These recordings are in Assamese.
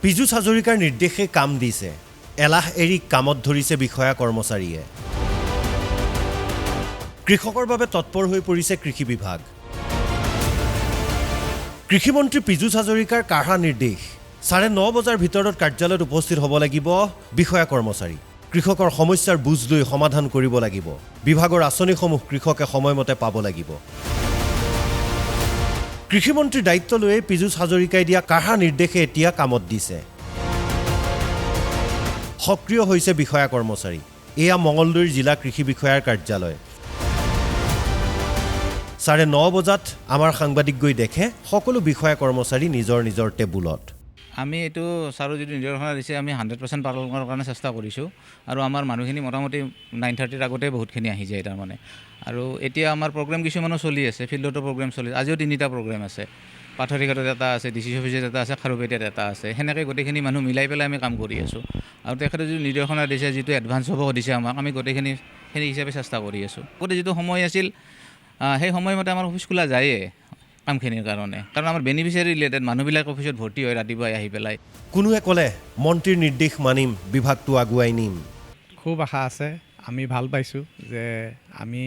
পীযুষ হাজৰিকাৰ নিৰ্দেশে কাম দিছে এলাহ এৰি কামত ধৰিছে বিষয়া কৰ্মচাৰীয়ে কৃষকৰ বাবে তৎপৰ হৈ পৰিছে কৃষি বিভাগ কৃষিমন্ত্ৰী পীযুষ হাজৰিকাৰ কাঢ়া নিৰ্দেশ 9:30 বজাৰ ভিতৰত কাৰ্যালয়ত উপস্থিত হ'ব লাগিব বিষয়া কৰ্মচাৰী কৃষকৰ সমস্যাৰ বুজ লৈ সমাধান কৰিব লাগিব বিভাগৰ আঁচনিসমূহ কৃষকে সময়মতে পাব লাগিব কৃষিমন্ত্ৰীৰ দায়িত্ব লৈ পীযুষ হাজৰিকাই দিয়া কাঢ়া নিৰ্দেশে এতিয়া কামত দিছে সক্ৰিয় হৈছে বিষয়া কৰ্মচাৰী এয়া মঙলদৈৰ জিলা কৃষি বিষয়াৰ কাৰ্যালয় 9:30 বজাত আমাৰ সাংবাদিক গৈ দেখে সকলো বিষয়া কৰ্মচাৰী নিজৰ নিজৰ টেবুলত আমি এইটো ছাৰো যিটো নিৰ্দেশনা দিছে আমি 100% পালন কৰাৰ কাৰণে চেষ্টা কৰিছোঁ আৰু আমাৰ মানুহখিনি মোটামুটি 9:30 আগতে বহুতখিনি আহি যায় তাৰমানে আৰু এতিয়া আমাৰ প্ৰগ্ৰেম কিছুমানো চলি আছে ফিল্ডতো প্ৰগ্ৰেম চলি আজিও 3টা প্ৰগ্ৰেম আছে পাথৰিঘাটত এটা আছে ডিচি অফিচত এটা আছে খাৰুপেটীয়াত এটা আছে সেনেকৈ গোটেইখিনি মানুহ মিলাই পেলাই আমি কাম কৰি আছোঁ আৰু তেখেতে যিটো নিৰ্দেশনা দিছে যিটো এডভান্স হ'ব দিছে আমাক আমি গোটেইখিনি সেই হিচাপে চেষ্টা কৰি আছোঁ আগতে যিটো সময় আছিল সেই সময়মতে আমাৰ অফিচ খোলা যায়েই কামখিনিৰ কাৰণে কাৰণ আমাৰ বেনিফিচিয়াৰী ৰিলেটেড মানুহবিলাক অফিচত ভৰ্তি হয় ৰাতিপুৱাই আহি পেলাই কোনোৱে ক'লে মন্ত্ৰীৰ নিৰ্দেশ মানিম বিভাগটো আগুৱাই নিম খুব আশা আছে আমি ভাল পাইছোঁ যে আমি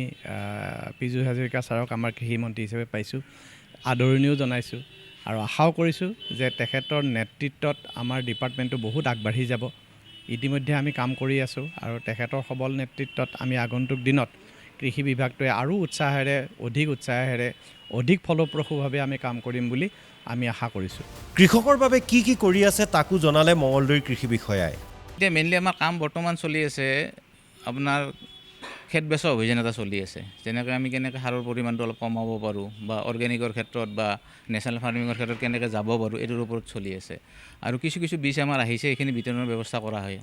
পীযুষ হাজৰিকা ছাৰক আমাৰ কৃষিমন্ত্ৰী হিচাপে পাইছোঁ আদৰণিও জনাইছোঁ আৰু আশাও কৰিছোঁ যে তেখেতৰ নেতৃত্বত আমাৰ ডিপাৰ্টমেণ্টটো বহুত আগবাঢ়ি যাব ইতিমধ্যে আমি কাম কৰি আছোঁ আৰু তেখেতৰ সবল নেতৃত্বত আমি আগন্তুক দিনত কৃষি বিভাগটোৱে আৰু অধিক উৎসাহেৰে অধিক ফলপ্ৰসূভাৱে আমি কাম কৰিম বুলি আমি আশা কৰিছোঁ কৃষকৰ বাবে কি কৰি আছে তাকো জনালে মঙলদৈৰ কৃষি বিষয়াই এতিয়া মেইনলি আমাৰ কাম বৰ্তমান চলি আছে আপোনাৰ খেত বেচা অভিযান এটা চলি আছে যেনেকৈ আমি কেনেকৈ সাৰৰ পৰিমাণটো অলপ কমাব পাৰোঁ বা অৰ্গেনিকৰ ক্ষেত্ৰত বা নেশ্যনেল ফাৰ্মিঙৰ ক্ষেত্ৰত কেনেকৈ যাব পাৰোঁ এইটোৰ ওপৰত চলি আছে আৰু কিছু বীজ আমাৰ আহিছে এইখিনি বিতৰণৰ ব্যৱস্থা কৰা হয়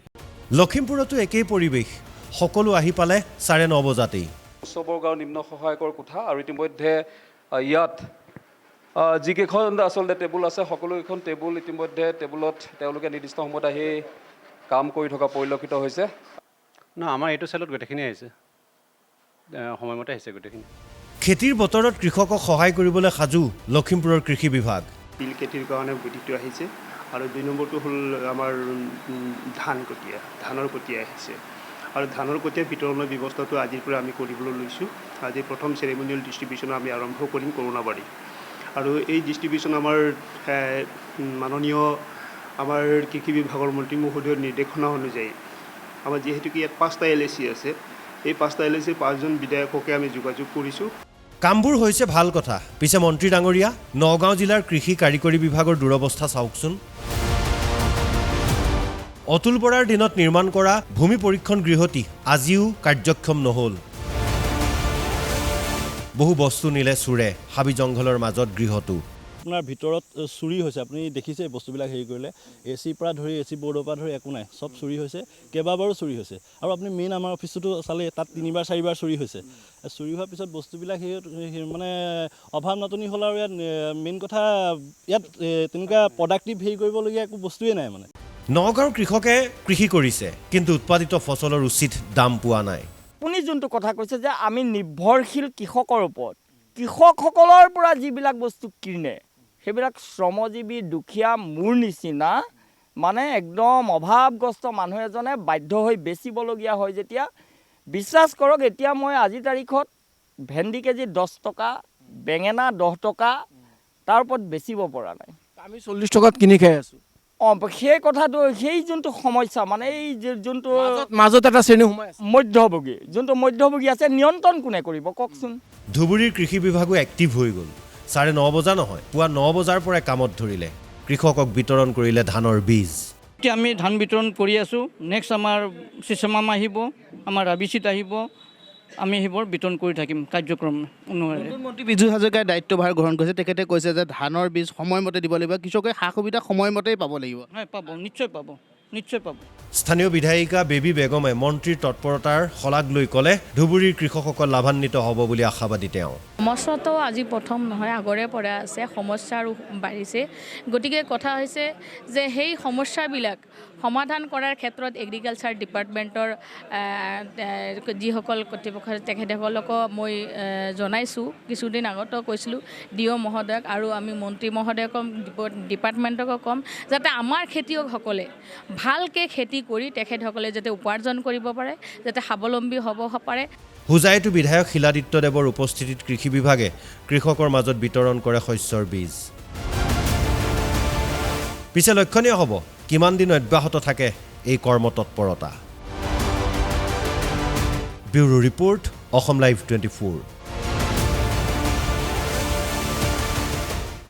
লখিমপুৰতো একেই পৰিৱেশ সকলো আহি পালে 9:30 বজাতেই উচ্চবৰ্গ আৰু নিম্ন সহায়কৰ কোঠা আৰু ইতিমধ্যে ইয়াত যিকেইখন আচলতে টেবুল আছে সকলোকেইখন টেবুল ইতিমধ্যে টেবুলত তেওঁলোকে নিৰ্দিষ্ট সময়ত আহি কাম কৰি থকা পৰিলক্ষিত হৈছে আমাৰ এইটো চেলত গোটেইখিনি আহিছে সময়মতে আহিছে গোটেইখিনি খেতিৰ বতৰত কৃষকক সহায় কৰিবলৈ সাজু লখিমপুৰৰ কৃষি বিভাগ তিল খেতিৰ কাৰণে বুদ্ধিটো আহিছে আৰু 2 নম্বৰটো হ'ল আমাৰ ধানৰ কটীয়া আহিছে আৰু ধানৰ কটীয়া বিতৰণৰ ব্যৱস্থাটো আজিৰ পৰা আমি কৰিবলৈ লৈছোঁ আজি প্ৰথম চেৰিমনিয়েল ডিষ্ট্ৰিবিউশ্যন আমি আৰম্ভ কৰিম কৰোণাবাৰী আৰু এই ডিষ্ট্ৰিবিউশ্যন আমাৰ মাননীয় আমাৰ কৃষি বিভাগৰ মন্ত্ৰী মহোদয়ৰ নিৰ্দেশনা অনুযায়ী আমাৰ যিহেতু ইয়াত 5টা LAC আছে এই 5টা LAC 5জন বিধায়ককে আমি যোগাযোগ কৰিছোঁ কামবোৰ হৈছে ভাল কথা পিছে মন্ত্ৰী ডাঙৰীয়া নগাঁও জিলাৰ কৃষি কাৰিকৰী বিভাগৰ দুৰৱস্থা চাওকচোন অতুল বৰাৰ দিনত নিৰ্মাণ কৰা ভূমি পৰীক্ষণ গৃহটি আজিও কাৰ্যক্ষম নহ'ল বহু বস্তু নিলে চুৰে হাবি জংঘলৰ মাজত গৃহটো আপোনাৰ ভিতৰত চুৰি হৈছে আপুনি দেখিছে বস্তুবিলাক হেৰি কৰিলে এচিৰ পৰা ধৰি এচি বৰ্ডৰ পৰা ধৰি একো নাই চব চুৰি হৈছে কেইবাবাৰো চুৰি হৈছে আৰু আপুনি মেইন আমাৰ অফিচটো চালে তাত 3বাৰ 4বাৰ চুৰি হৈছে চুৰি হোৱাৰ পিছত বস্তুবিলাক সেই মানে অভাৱ নাটনি হ'ল আৰু ইয়াত মেইন কথা ইয়াত তেনেকুৱা প্ৰডাক্টিভ হেৰি কৰিবলগীয়া একো বস্তুৱেই নাই মানে নগাঁৱৰ কৃষকে কৃষি কৰিছে কিন্তু উৎপাদিত ফচলৰ উচিত দাম পোৱা নাই আপুনি যোনটো কথা কৈছে যে আমি নিৰ্ভৰশীল কৃষকৰ ওপৰত কৃষকসকলৰ পৰা যিবিলাক বস্তু কিনে সেইবিলাক শ্ৰমজীৱী দুখীয়া মোৰ নিচিনা মানে একদম অভাৱগ্ৰস্ত মানুহ এজনে বাধ্য হৈ বেচিবলগীয়া হয় যেতিয়া বিশ্বাস কৰক এতিয়া মই আজিৰ তাৰিখত ভেন্দি কেজি 10 টকা বেঙেনা 10 টকা তাৰ ওপৰত বেচিব পৰা নাই আমি 40 টকাত কিনি খাই আছোঁ সেই কথাটো সেই যোনটো সমস্যা মানে এই যোনটো মাজত এটা শ্ৰেণী সোমাই আছে মধ্যভোগী যোনটো মধ্যভোগী আছে নিয়ন্ত্ৰণ কোনে কৰিব কওকচোন ধুবুৰীৰ কৃষি বিভাগো এক্টিভ হৈ গ'ল 9:30 বজা নহয় পুৱা 9 বজাৰ পৰাই কামত ধৰিলে কৃষকক বিতৰণ কৰিলে ধানৰ বীজ এতিয়া আমি ধান বিতৰণ কৰি আছোঁ নেক্সট আমাৰ চিচমাম আহিব আমাৰ ৰাবিচিত আহিব আমি সেইবোৰ বিতৰণ কৰি থাকিম কাৰ্যক্ৰম অনুসাৰে মন্ত্ৰী পীযুষ হাজৰিকাই দায়িত্বভাৰ গ্ৰহণ কৰিছে তেখেতে কৈছে যে ধানৰ বীজ সময়মতে দিব লাগিব কৃষকে সা সুবিধা সময়মতেই পাব লাগিব হয় পাব নিশ্চয় পাব স্থানীয় বিধায়িকা বেবী বেগমে মন্ত্ৰীৰ তৎপৰতাৰ শলাগ লৈ ক'লে ধুবুৰীৰ কৃষকসকল লাভান্বিত হ'ব বুলি আশাবাদী তেওঁ সমস্যাটো আজি প্ৰথম নহয়, আগৰে পৰা আছে, সমস্যা আৰু বাঢ়িছে। গতিকে কথা হৈছে যে সেই সমস্যাবিলাক সমাধান কৰাৰ ক্ষেত্ৰত এগ্ৰিকালচাৰ ডিপাৰ্টমেণ্টৰ যিসকল কৰ্তৃপক্ষ তেখেতসকলকো মই জনাইছোঁ, কিছুদিন আগতো কৈছিলোঁ DO মহোদয়ক, আৰু আমি মন্ত্ৰী মহোদয়ক ডিপাৰ্টমেণ্টকো ক'ম যাতে আমাৰ খেতিয়কসকলে ভালকৈ খেতি কৰি তেখেতসকলে যাতে উপাৰ্জন কৰিব পাৰে, যাতে স্বাৱলম্বী হ'ব পাৰে। হোজাইতো বিধায়ক শিলাদিত্যদেৱৰ উপস্থিতিত কৃষি বিভাগে কৃষকৰ মাজত বিতৰণ কৰে শস্যৰ বীজ। পিছে লক্ষণীয় হ'ব কিমান দিন অব্যাহত থাকে এই কৰ্মতৎপৰতা। Bureau report, Asom live 24।